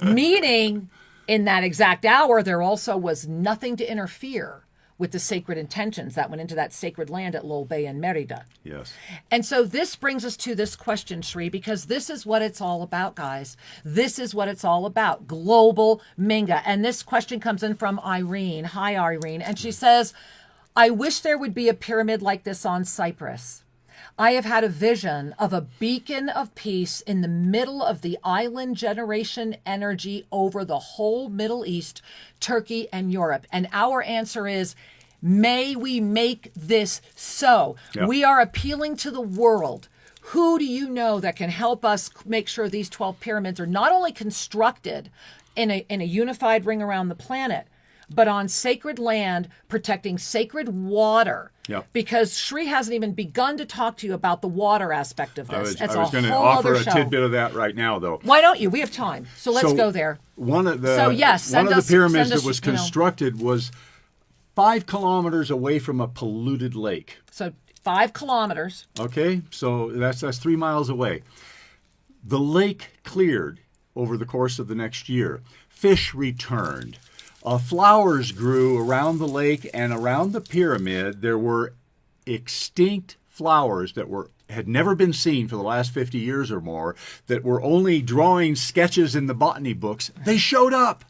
Meaning, in that exact hour, there also was nothing to interfere with the sacred intentions that went into that sacred land at Lol Bay and Merida. Yes. And so this brings us to this question, Sri, because this is what it's all about, guys. This is what it's all about. Global Minga. And this question comes in from Irene. Hi, Irene. And she says, I wish there would be a pyramid like this on Cyprus. I have had a vision of a beacon of peace in the middle of the island generation energy over the whole Middle East, Turkey, and Europe. And our answer is, may we make this so. Yep. We are appealing to the world. Who do you know that can help us make sure these 12 pyramids are not only constructed in a unified ring around the planet, but on sacred land, protecting sacred water? Yep. Because Sri hasn't even begun to talk to you about the water aspect of this. I was going to offer a tidbit of that right now, though. Why don't you? We have time. So let's go there. One of the pyramids that was constructed was 5 kilometers away from a polluted lake. So 5 kilometers. Okay, so that's 3 miles away. The lake cleared over the course of the next year. Fish returned. Flowers grew around the lake and around the pyramid. There were extinct flowers that had never been seen for the last 50 years or more, that were only drawing sketches in the botany books. They showed up.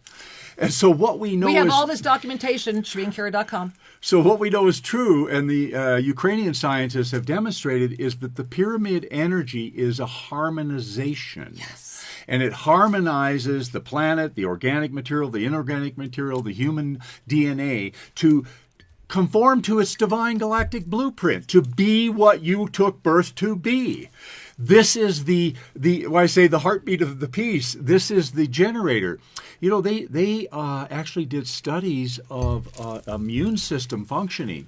And so what we know we have all this documentation, SriandKara.com. So what we know is true, and the Ukrainian scientists have demonstrated, is that the pyramid energy is a harmonization. Yes. And it harmonizes the planet, the organic material, the inorganic material, the human DNA to conform to its divine galactic blueprint, to be what you took birth to be. This is the when I say the heartbeat of the piece, this is the generator. You know, they actually did studies of immune system functioning.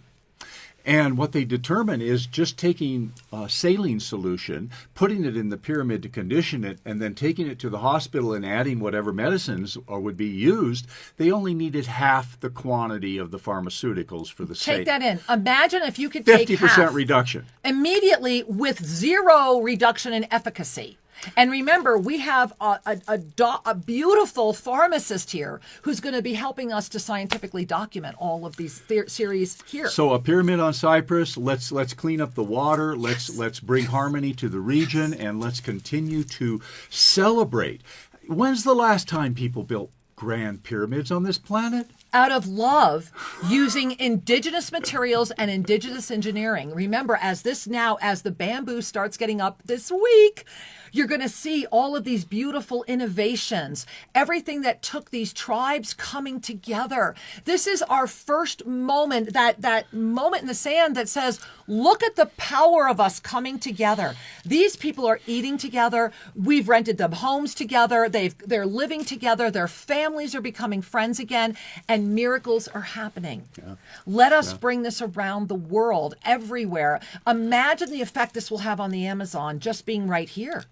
And what they determine is just taking a saline solution, putting it in the pyramid to condition it, and then taking it to the hospital and adding whatever medicines would be used. They only needed half the quantity of the pharmaceuticals for the sake. Take that in. Imagine if you could 50% take half reduction. Immediately with 0 reduction in efficacy. And remember, we have a beautiful pharmacist here who's going to be helping us to scientifically document all of these series here. So a pyramid on Cyprus, let's clean up the water, let's bring harmony to the region, and let's continue to celebrate. When's the last time people built grand pyramids on this planet? Out of love, using indigenous materials and indigenous engineering. Remember, as the bamboo starts getting up this week, you're going to see all of these beautiful innovations, everything that took these tribes coming together. This is our first moment, that moment in the sand that says, look at the power of us coming together. These people are eating together. We've rented them homes together. They're living together. Their families are becoming friends again, and miracles are happening. Yeah. Let us bring this around the world, everywhere. Imagine the effect this will have on the Amazon just being right here.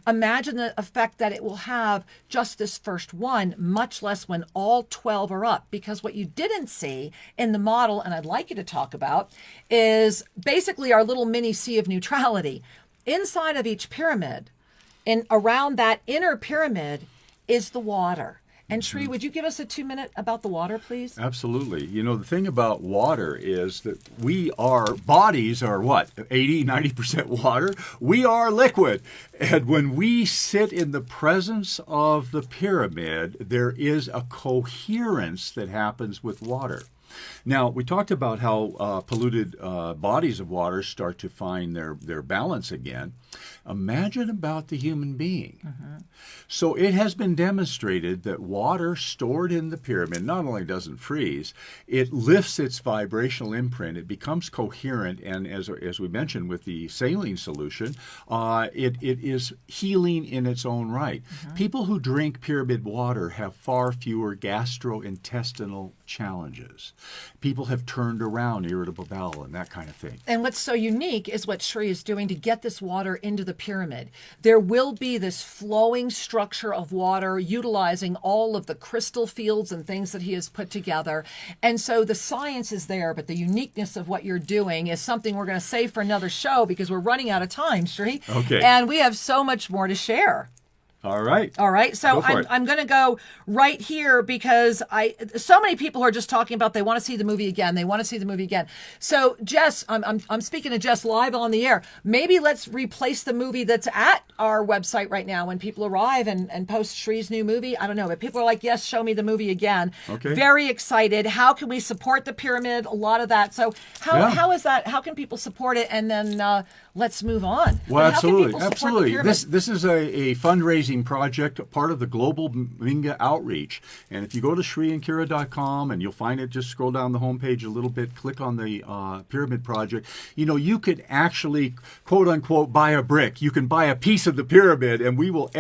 Imagine the effect that it will have just this first one, much less when all 12 are up. Because what you didn't see in the model, and I'd like you to talk about, is basically our little mini sea of neutrality. Inside of each pyramid, around that inner pyramid, is the water. And Sri, would you give us a 2-minute about the water, please? Absolutely. You know, the thing about water is that bodies are what? 80, 90% water? We are liquid. And when we sit in the presence of the pyramid, there is a coherence that happens with water. Now, we talked about how polluted bodies of water start to find their balance again. Imagine about the human being. Mm-hmm. So it has been demonstrated that water stored in the pyramid not only doesn't freeze, it lifts its vibrational imprint, it becomes coherent, and as we mentioned with the saline solution, it is healing in its own right. Mm-hmm. People who drink pyramid water have far fewer gastrointestinal challenges. People have turned around irritable bowel and that kind of thing. And what's so unique is what Sri is doing to get this water into the pyramid. There will be this flowing structure of water utilizing all of the crystal fields and things that he has put together. And so the science is there, but the uniqueness of what you're doing is something we're going to save for another show because we're running out of time, Sri. Okay. And we have so much more to share. All right. All right. So I'm going to go right here because so many people are just talking about they want to see the movie again. They want to see the movie again. So Jess, I'm speaking to Jess live on the air. Maybe let's replace the movie that's at our website right now when people arrive and post Shri's new movie. I don't know, but people are like, yes, show me the movie again. Okay. Very excited. How can we support the pyramid? A lot of that. So how is that? How can people support it? And then let's move on. Well, absolutely. Absolutely. This is a fundraising project, part of the global Minga outreach. And if you go to SriandKira.com and you'll find it, just scroll down the homepage a little bit, click on the pyramid project. You could actually, quote unquote, buy a brick. You can buy a piece of the pyramid and we will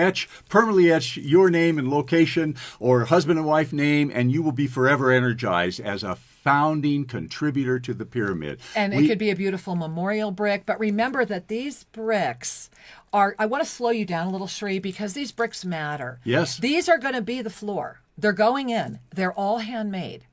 permanently etch your name and location or husband and wife name, and you will be forever energized as a founding contributor to the pyramid. And it could be a beautiful memorial brick. But remember that these bricks I want to slow you down a little, Shri, because these bricks matter. Yes. These are going to be the floor. They're going in. They're all handmade.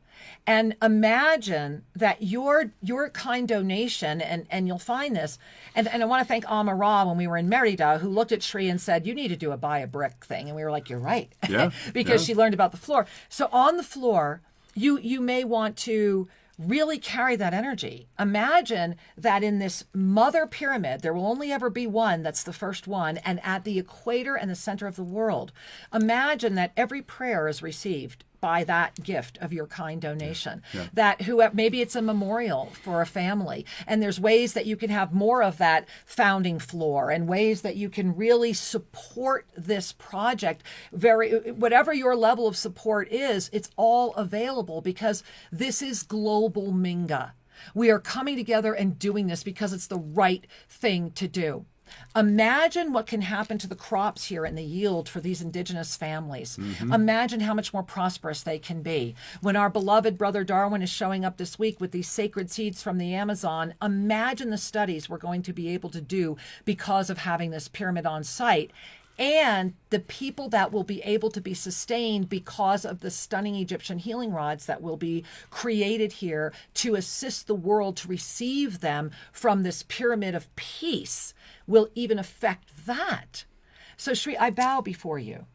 And imagine that your kind donation, and you'll find this, and I want to thank Amara when we were in Merida, who looked at Shri and said, you need to do a buy a brick thing. And we were like, you're right. Yeah. Because she learned about the floor. So on the floor, you may want to really carry that energy. Imagine that in this mother pyramid, there will only ever be one, that's the first one, and at the equator and the center of the world, imagine that every prayer is received by that gift of your kind donation. Yeah. That maybe it's a memorial for a family, and there's ways that you can have more of that founding floor and ways that you can really support this project. Whatever your level of support is, it's all available because this is global Minga. We are coming together and doing this because it's the right thing to do. Imagine what can happen to the crops here and the yield for these indigenous families. Mm-hmm. Imagine how much more prosperous they can be. When our beloved brother Darwin is showing up this week with these sacred seeds from the Amazon, imagine the studies we're going to be able to do because of having this pyramid on site. And the people that will be able to be sustained because of the stunning Egyptian healing rods that will be created here to assist the world to receive them from this pyramid of peace will even affect that. So Shri, I bow before you.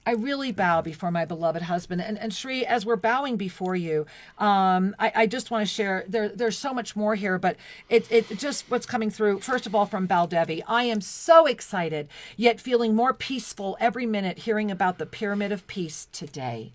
I really bow before my beloved husband. And Shri, as we're bowing before you, I just want to share, there's so much more here, but it just what's coming through, first of all, from Baldevi. I am so excited, yet feeling more peaceful every minute hearing about the Pyramid of Peace today.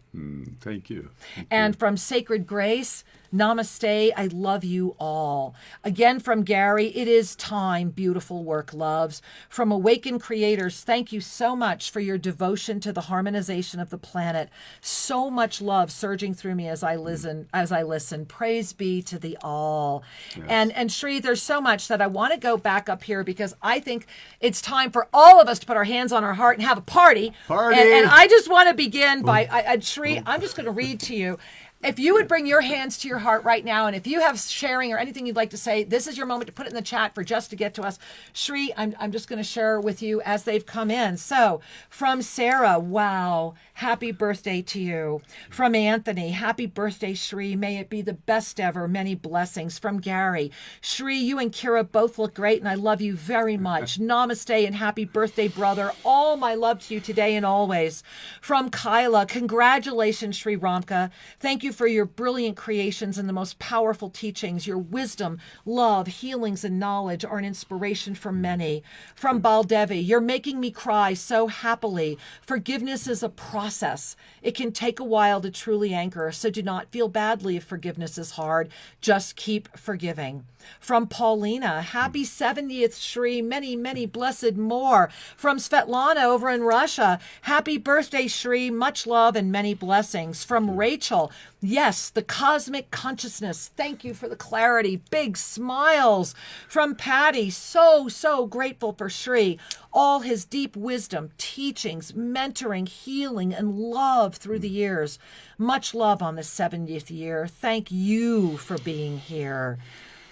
Thank you. And from Sacred Grace, namaste, I love you all. Again from Gary, it is time, beautiful work, loves. From Awakened Creators, thank you so much for your devotion to the harmonization of the planet. So much love surging through me as I listen. Praise be to the all. Yes. And Shri, there's so much that I want to go back up here because I think it's time for all of us to put our hands on our heart and have a party. And I just want to begin by, Shri, I'm just going to read to you. If you would bring your hands to your heart right now, and if you have sharing or anything you'd like to say, this is your moment to put it in the chat for just to get to us. Shri, I'm just going to share with you as they've come in. So from Sarah, wow, happy birthday to you. From Anthony, happy birthday, Shri. May it be the best ever. Many blessings. From Gary, Shri, you and Kira both look great, and I love you very much. Namaste and happy birthday, brother. All my love to you today and always. From Kyla, congratulations, Sri Ram Kaa. Thank you for your brilliant creations and the most powerful teachings. Your wisdom, love, healings, and knowledge are an inspiration for many. From Baldevi, you're making me cry so happily. Forgiveness is a process. It can take a while to truly anchor, so do not feel badly if forgiveness is hard. Just keep forgiving. From Paulina, happy 70th Shri, many, many blessed more. From Svetlana over in Russia, happy birthday Shri, much love and many blessings. From Rachel, Yes, the cosmic consciousness. Thank you for the clarity. Big smiles from Patty. So grateful for Sri. All his deep wisdom, teachings, mentoring, healing, and love through the years. Much love on the 70th year. Thank you for being here.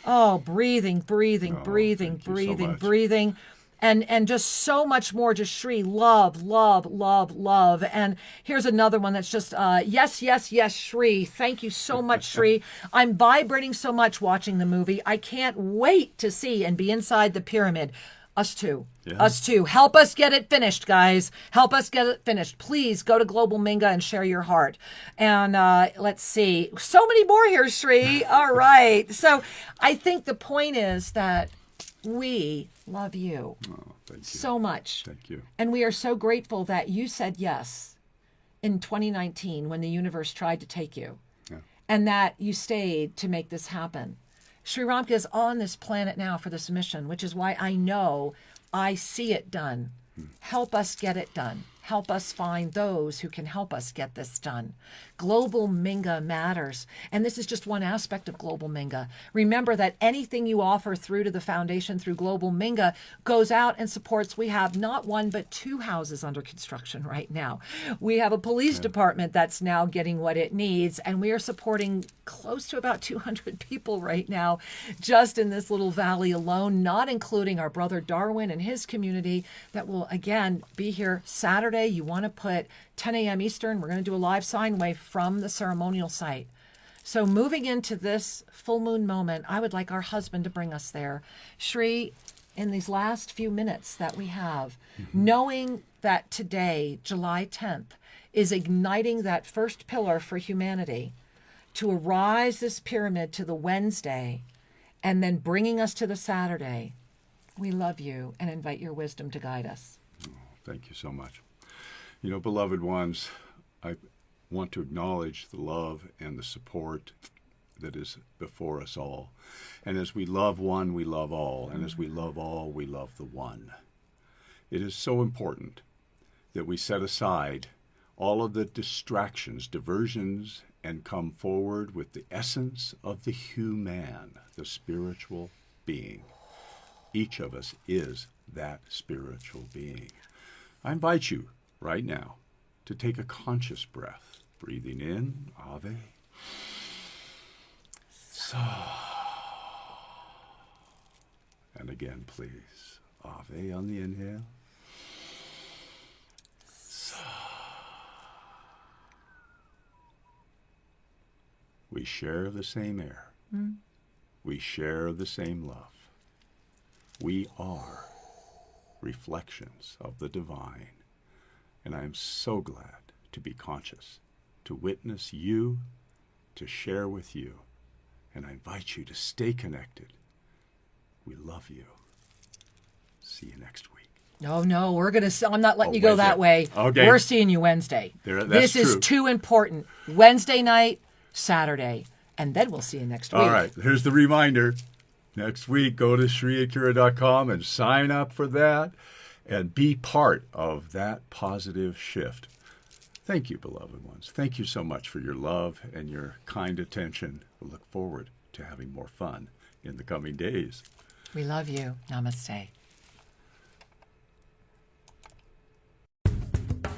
Oh, breathing. Thank you so much. Breathing. And just so much more, just Sri, love. And here's another one that's just, yes, Sri. Thank you so much, Sri. I'm vibrating so much watching the movie. I can't wait to see and be inside the pyramid. Us too. Yeah. Us too. Help us get it finished, guys. Help us get it finished. Please go to Global Minga and share your heart. And let's see. So many more here, Sri. All right. So I think the point is that we love you, thank you so much. Thank you. And we are so grateful that you said yes in 2019 when the universe tried to take you, and that you stayed to make this happen. Sri Ram Kaa is on this planet now for this mission, which is why I know I see it done. Help us get it done. Help us find those who can help us get this done. Global Minga matters. And this is just one aspect of Global Minga. Remember that anything you offer through to the foundation through Global Minga goes out and supports. We have not one, but 2 houses under construction right now. We have a police department that's now getting what it needs. And we are supporting close to about 200 people right now, just in this little valley alone, not including our brother Darwin and his community that will, again, be here Saturday. You want to put 10 a.m. Eastern. We're going to do a live sine wave from the ceremonial site. So moving into this full moon moment, I would like our husband to bring us there. Sri, in these last few minutes that we have, knowing that today, July 10th, is igniting that first pillar for humanity to arise this pyramid to the Wednesday and then bringing us to the Saturday, we love you and invite your wisdom to guide us. Thank you so much. You know, beloved ones, I want to acknowledge the love and the support that is before us all. And as we love one, we love all. And as we love all, we love the one. It is so important that we set aside all of the distractions, diversions, and come forward with the essence of the human, the spiritual being. Each of us is that spiritual being. I invite you right now to take a conscious breath, breathing in, Ave, Sa, and again, please, Ave on the inhale, Sa. We share the same air. We share the same love. We are reflections of the divine. And I am so glad to be conscious, to witness you, to share with you. And I invite you to stay connected. We love you. See you next week. No, I'm not letting you go that way. Okay. We're seeing you Wednesday. This is too important. Wednesday night, Saturday, and then we'll see you next week. All right, here's the reminder. Next week, go to sriakira.com and sign up for that and be part of that positive shift. Thank you, beloved ones. Thank you so much for your love and your kind attention. We look forward to having more fun in the coming days. We love you. Namaste.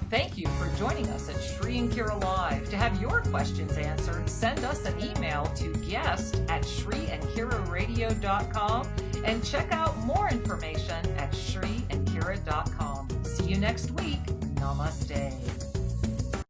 Thank you for joining us at Sri and Kira Live. To have your questions answered, send us an email to guest@sriandkiraradio.com and check out more information at sriandkira.com. See you next week. Namaste.